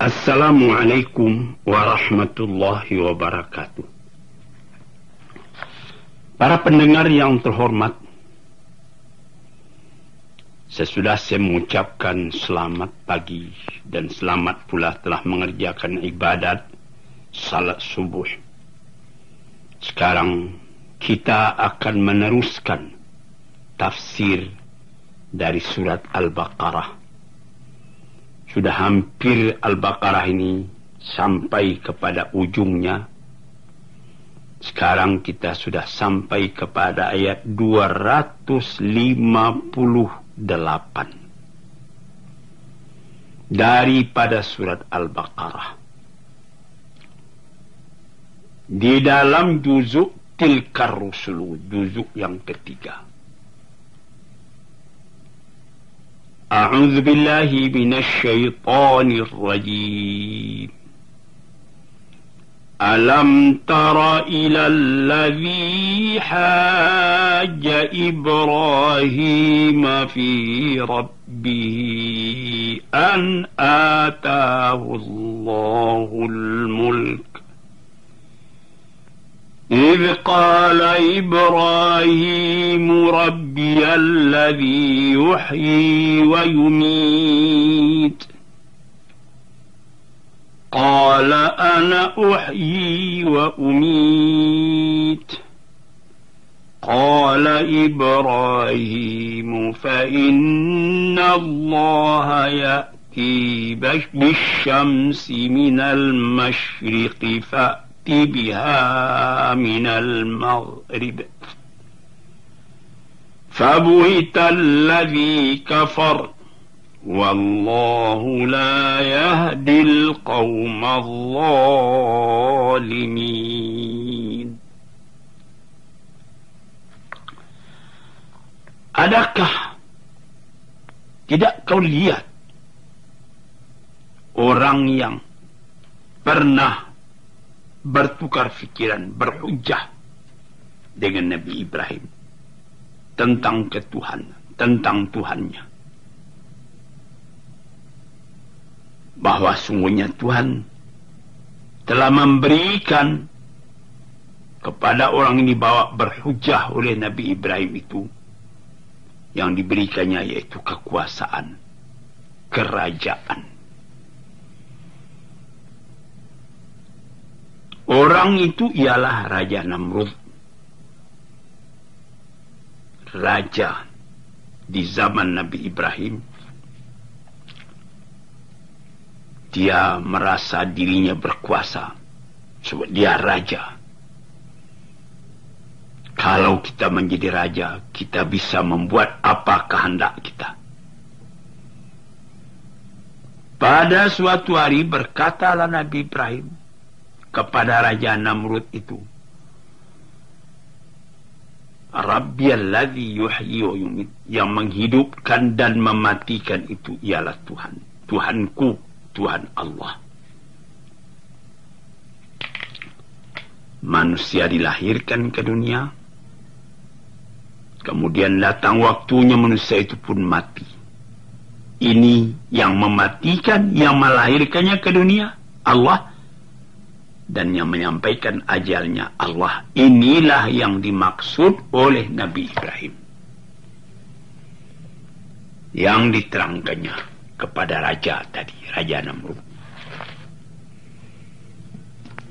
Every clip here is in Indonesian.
Assalamualaikum warahmatullahi wabarakatuh. Para pendengar yang terhormat, sesudah saya mengucapkan selamat pagi dan selamat pula telah mengerjakan ibadat salat subuh. Sekarang kita akan meneruskan tafsir dari surat Al-Baqarah. Sudah hampir Al-Baqarah ini sampai kepada ujungnya. Sekarang kita sudah sampai kepada ayat 258 daripada surat Al-Baqarah. Di dalam juzuk Tilkar Rusulu, juzuk yang ketiga. A'udzu billahi minasy syaithanir rajim. Alam tara ilal ladzi hajja Ibrahim fi rabbih an ataahu Allahul mulk. إذ قال إبراهيم ربي الذي يحيي ويميت قال أنا أحيي وأميت قال إبراهيم فإن الله يأتي بالشمس من المشرق بها من المغرب فبهت الذي كفر والله لا يهدي القوم الظالمين. Adakah tidak kau lihat orang yang pernah bertukar fikiran, berhujjah dengan Nabi Ibrahim tentang ketuhanan, tentang Tuhannya, bahwa sungguhnya Tuhan telah memberikan kepada orang ini, bawa berhujjah oleh Nabi Ibrahim itu, yang diberikannya yaitu kekuasaan, kerajaan. Orang itu ialah Raja Namrud, raja di zaman Nabi Ibrahim. Dia merasa dirinya berkuasa sebab dia raja. Kalau kita menjadi raja, kita bisa membuat apa kehendak kita. Pada suatu hari berkatalah Nabi Ibrahim kepada Raja Namrud itu, Rabbiyalladzi yuhyi wa yumit, yang menghidupkan dan mematikan itu ialah Tuhan, Tuhanku, Tuhan Allah. Manusia dilahirkan ke dunia, kemudian datang waktunya manusia itu pun mati. Ini yang mematikan, yang melahirkannya ke dunia Allah, dan yang menyampaikan ajalnya Allah. Inilah yang dimaksud oleh Nabi Ibrahim, yang diterangkannya kepada raja tadi, Raja Namrud.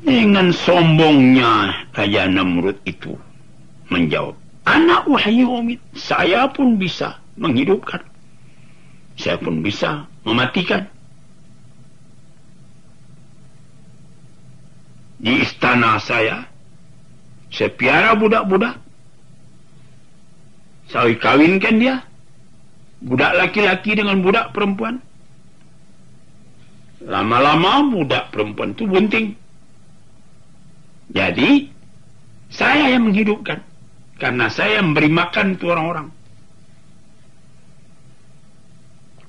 Dengan sombongnya Raja Namrud itu menjawab, Ana uhyi wa umit, saya pun bisa menghidupkan, saya pun bisa mematikan. Di istana saya piara budak-budak. Saya kawinkan dia, budak laki-laki dengan budak perempuan. Lama-lama budak perempuan itu bunting. Jadi saya yang menghidupkan, karena saya memberi makan itu orang-orang.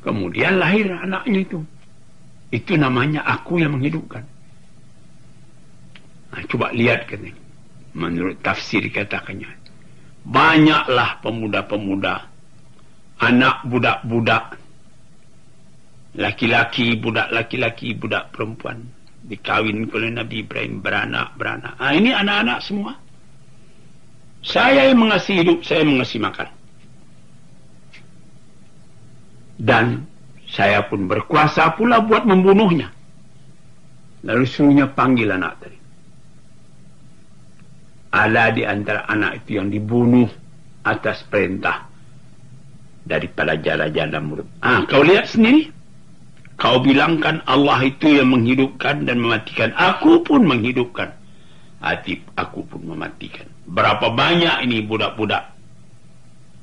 Kemudian lahir anaknya itu. Itu namanya aku yang menghidupkan. Nah, coba lihat kan, menurut tafsir katakannya, banyaklah pemuda-pemuda, anak budak-budak laki-laki, budak perempuan dikawin oleh Nabi Ibrahim, beranak. Ini anak-anak semua. Saya yang mengasih hidup, saya mengasih makan. Dan saya pun berkuasa pula buat membunuhnya. Lalu suruhnya panggil anak tadi. Ada di antara anak itu yang dibunuh atas perintah daripada jala-jala mulut. Kau lihat sendiri. Kau bilangkan Allah itu yang menghidupkan dan mematikan. Aku pun menghidupkan. Aku pun mematikan. Berapa banyak ini budak-budak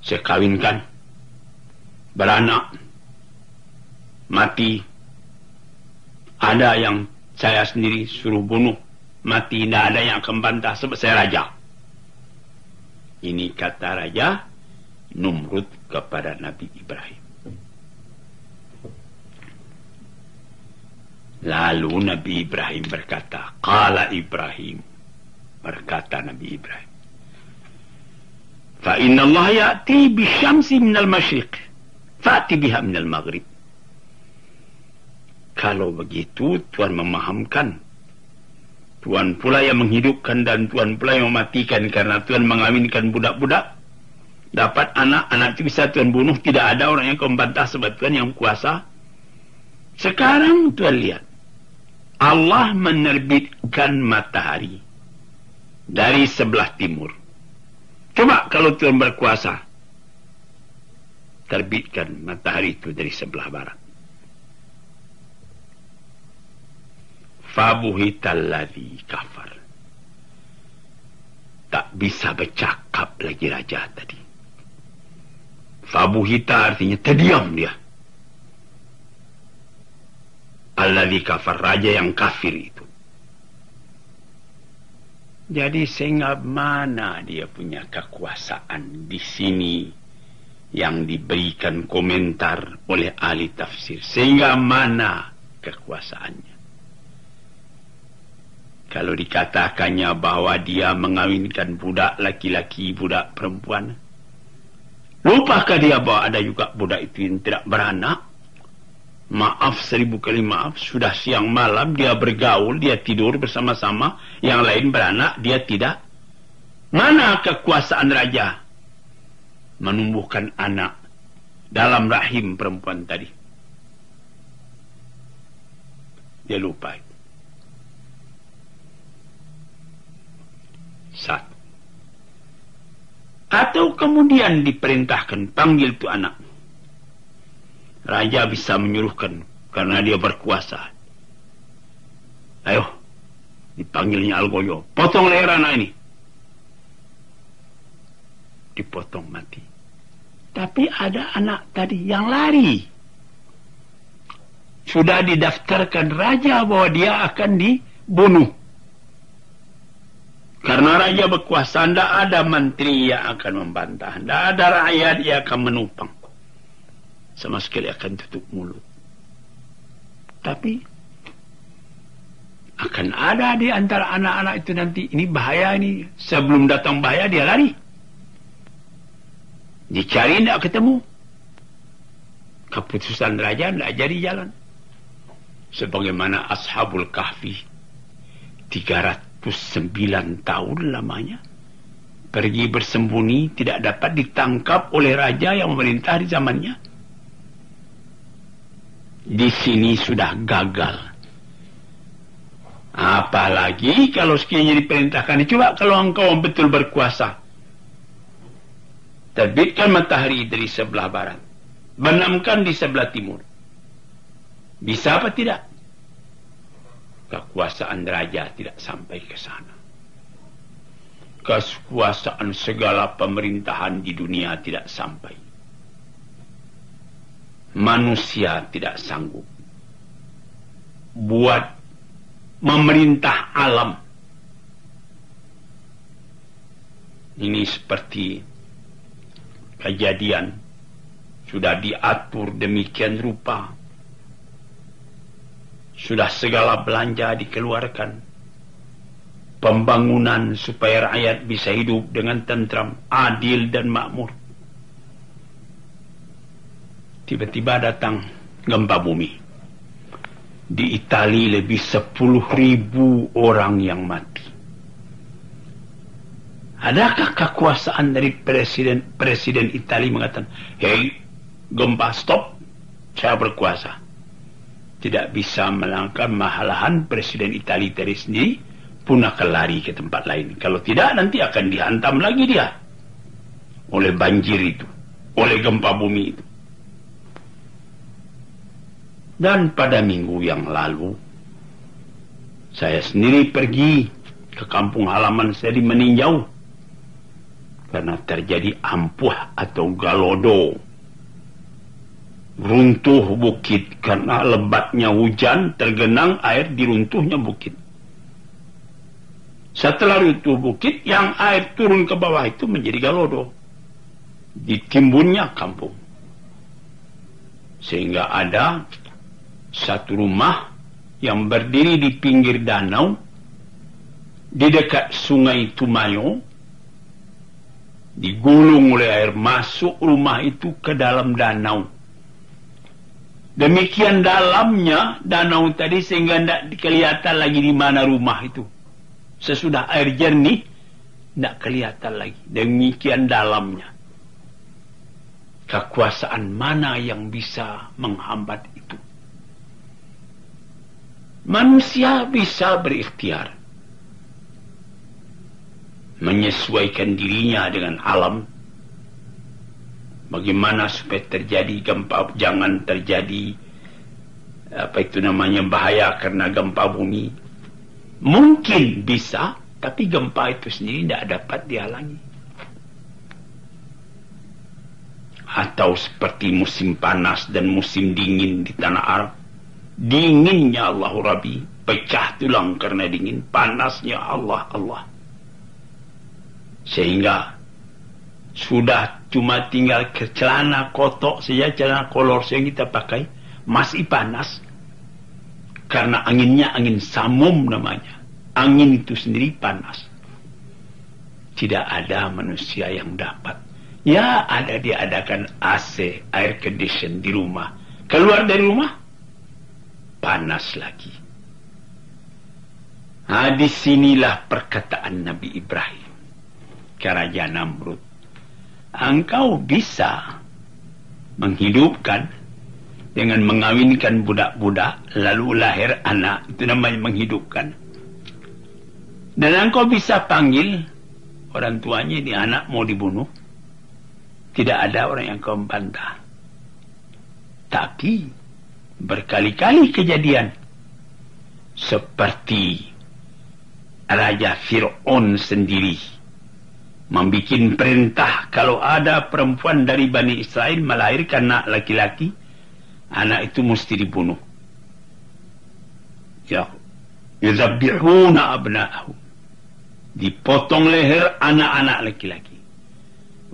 saya kawinkan, beranak, mati. Ada yang saya sendiri suruh bunuh, mati. Tidak ada yang akan bantah sebab saya raja. Ini kata Raja Numrud kepada Nabi Ibrahim. Lalu Nabi Ibrahim berkata, Qala Ibrahim, berkata Nabi Ibrahim, fa inna Allah ya'ti bisyamsi minal masyriq fa'ti biha minal maghrib. Kalau begitu Tuhan memahamkan, Tuhan pula yang menghidupkan dan Tuhan pula yang mematikan, karena Tuhan mengawinkan budak-budak, dapat anak itu bisa Tuhan bunuh. Tidak ada orang yang membantah sebab Tuhan yang kuasa. Sekarang Tuhan lihat, Allah menerbitkan matahari dari sebelah timur. Coba kalau Tuhan berkuasa, terbitkan matahari itu dari sebelah barat. Fabuhital ladzi kafar. Tak bisa bercakap lagi raja tadi. Fabuhita artinya terdiam dia. Alladzi kafar, raja yang kafir itu. Jadi sehingga mana dia punya kekuasaan di sini yang diberikan komentar oleh ahli tafsir. Sehingga mana kekuasaannya? Kalau dikatakannya bahwa dia mengawinkan budak laki-laki, budak perempuan, lupakah dia bahwa ada juga budak itu yang tidak beranak? Maaf 1000 kali maaf, sudah siang malam dia bergaul, dia tidur bersama-sama, yang lain beranak, dia tidak. Mana kekuasaan raja menumbuhkan anak dalam rahim perempuan tadi? Dia lupa itu. Satu. Atau kemudian diperintahkan panggil tu anak. Raja bisa menyuruhkan karena dia berkuasa. Ayo, dipanggilnya Algoyo, potong leher anak ini. Dipotong mati. Tapi ada anak tadi yang lari. Sudah didaftarkan raja bahwa dia akan dibunuh. Karena raja berkuasa, tidak ada menteri yang akan membantah, tidak ada rakyat yang akan menopang. Sama sekali akan tutup mulut. Tapi akan ada di antara anak-anak itu nanti, ini bahaya ini. Sebelum datang bahaya dia lari. Dicari tidak ketemu. Keputusan raja tidak jadi jalan. Sebagaimana Ashabul Kahfi, 309 tahun lamanya pergi bersembunyi, tidak dapat ditangkap oleh raja yang memerintah di zamannya. Di sini sudah gagal. Apalagi kalau sekiranya diperintahkan, coba kalau engkau betul berkuasa, terbitkan matahari dari sebelah barat, benamkan di sebelah timur. Bisa apa tidak? Kekuasaan raja tidak sampai ke sana. Kekuasaan segala pemerintahan di dunia tidak sampai. Manusia tidak sanggup buat memerintah alam. Ini seperti kejadian sudah diatur demikian rupa, sudah segala belanja dikeluarkan, pembangunan supaya rakyat bisa hidup dengan tentram, adil dan makmur. Tiba-tiba datang gempa bumi. Di Itali lebih 10.000 orang yang mati. Adakah kekuasaan dari presiden Itali mengatakan, "Hei, gempa stop, saya berkuasa"? Tidak bisa melangkah, malahan presiden Itali tadi sendiri pun akan lari ke tempat lain. Kalau tidak, nanti akan dihantam lagi dia oleh banjir itu, oleh gempa bumi itu. Dan pada minggu yang lalu, saya sendiri pergi ke kampung halaman saya di meninjau karena terjadi ampuh atau galodo. Runtuh bukit karena lebatnya hujan, tergenang air di runtuhnya bukit. Setelah runtuh bukit, yang air turun ke bawah itu menjadi galodo. Ditimbunnya kampung. Sehingga ada satu rumah yang berdiri di pinggir danau, di dekat sungai Tumayo, digulung oleh air, masuk rumah itu ke dalam danau. Demikian dalamnya danau tadi sehingga tidak kelihatan lagi di mana rumah itu. Sesudah air jernih, tidak kelihatan lagi. Demikian dalamnya. Kekuasaan mana yang bisa menghambat itu? Manusia bisa berikhtiar, menyesuaikan dirinya dengan alam. Bagaimana supaya terjadi gempa, jangan terjadi bahaya karena gempa bumi. Mungkin bisa, tapi gempa itu sendiri tidak dapat dihalangi. Atau seperti musim panas dan musim dingin di tanah Arab. Dinginnya Allahu Rabbi, pecah tulang karena dingin. Panasnya Allah. Sehingga sudah cuma tinggal ke celana kotok saja, celana kolor yang kita pakai masih panas karena anginnya angin samum namanya. Angin itu sendiri panas. Tidak ada manusia yang dapat. Ya, ada diadakan AC, air condition di rumah. Keluar dari rumah panas lagi. Nah, disinilah perkataan Nabi Ibrahim ke Raja Namrud. Engkau bisa menghidupkan dengan mengawinkan budak-budak, lalu lahir anak, itu namanya menghidupkan. Dan engkau bisa panggil orang tuanya, ini anak mau dibunuh, tidak ada orang yang kau membantah. Tapi berkali-kali kejadian seperti Raja Fir'aun sendiri membikin perintah kalau ada perempuan dari Bani Israel melahirkan anak laki-laki, anak itu mesti dibunuh. Ya, yuzabbihuna abna'ahum, dipotong leher anak-anak laki-laki.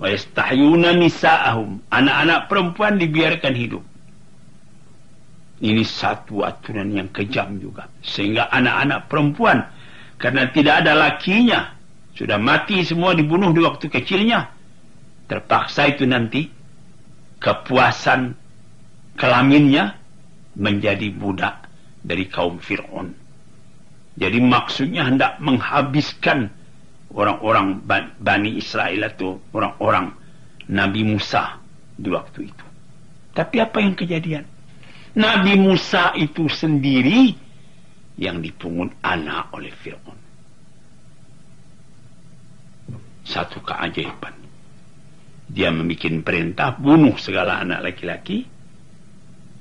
Wa yastahyuna nisa'ahum, anak-anak perempuan dibiarkan hidup. Ini satu aturan yang kejam juga, sehingga anak-anak perempuan karena tidak ada lakinya, sudah mati semua, dibunuh di waktu kecilnya. Terpaksa itu nanti kepuasan kelaminnya menjadi budak dari kaum Fir'aun. Jadi maksudnya hendak menghabiskan orang-orang Bani Israel atau orang-orang Nabi Musa di waktu itu. Tapi apa yang kejadian? Nabi Musa itu sendiri yang dipungut anak oleh Fir'aun. Satu keajaiban. Dia membuat perintah bunuh segala anak laki-laki.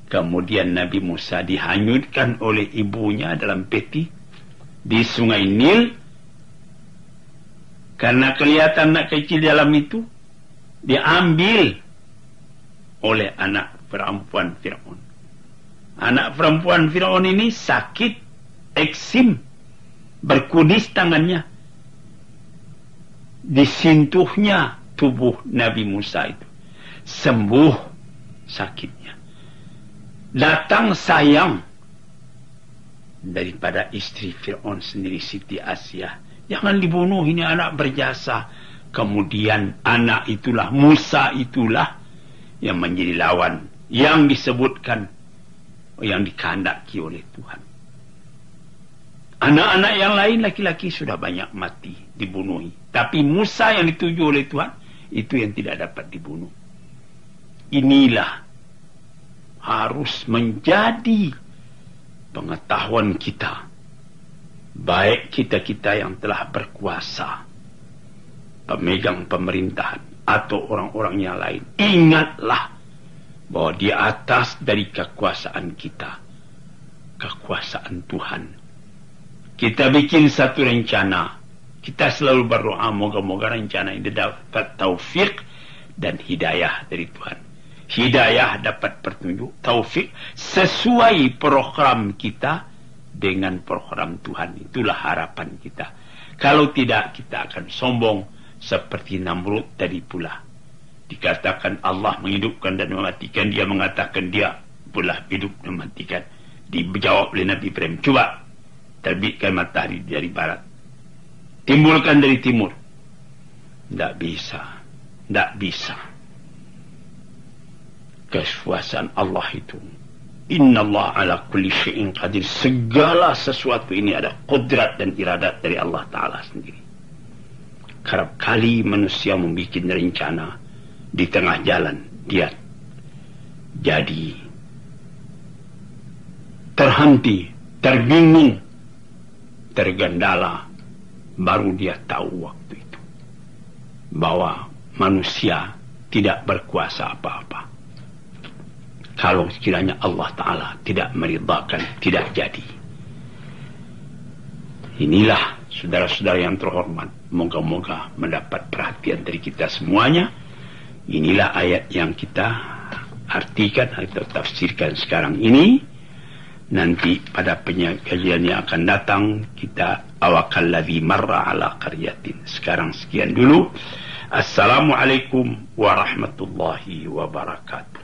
Kemudian Nabi Musa dihanyutkan oleh ibunya dalam peti di sungai Nil. Karena kelihatan anak kecil dalam itu, diambil oleh anak perempuan Fir'aun. Anak perempuan Fir'aun ini sakit, eksim, berkudis tangannya. Disentuhnya tubuh Nabi Musa itu, sembuh sakitnya. Datang sayang daripada istri Fir'aun sendiri, Siti Asia, jangan dibunuh, ini anak berjasa. Kemudian anak itulah, Musa itulah yang menjadi lawan, yang disebutkan yang dikehendaki oleh Tuhan. Anak-anak yang lain laki-laki sudah banyak mati, dibunuh. Tapi Musa yang dituju oleh Tuhan, itu yang tidak dapat dibunuh. Inilah harus menjadi pengetahuan kita, baik kita-kita yang telah berkuasa, pemegang pemerintahan, atau orang-orang yang lain. Ingatlah bahwa di atas dari kekuasaan kita, kekuasaan Tuhan. Kita bikin satu rencana, kita selalu berdoa moga-moga rencana ini dapat taufik dan hidayah dari Tuhan. Hidayah dapat petunjuk, taufik sesuai program kita dengan program Tuhan. Itulah harapan kita. Kalau tidak, kita akan sombong seperti Namrud tadi pula. Dikatakan Allah menghidupkan dan mematikan, dia mengatakan dia pula hidup dan mematikan. Dijawab oleh Nabi Ibrahim, coba terbitkan matahari dari barat, timbulkan dari timur. Tidak bisa, tidak bisa. Kekuasaan Allah itu, Inna Allah ala kulli syai'in qadir. Segala sesuatu ini ada qudrat dan iradat dari Allah Ta'ala sendiri. Kerap kali manusia membuat rencana di tengah jalan, dia jadi terhenti, terbingung, tergandala. Baru dia tahu waktu itu bahwa manusia tidak berkuasa apa-apa. Kalau sekiranya Allah Ta'ala tidak meridhakan, tidak jadi. Inilah saudara-saudara yang terhormat, moga-moga mendapat perhatian dari kita semuanya. Inilah ayat yang kita artikan atau tafsirkan sekarang ini. Nanti pada kajian yang akan datang, kita awakallazi marra ala qaryatin. Sekarang sekian dulu. Assalamualaikum warahmatullahi wabarakatuh.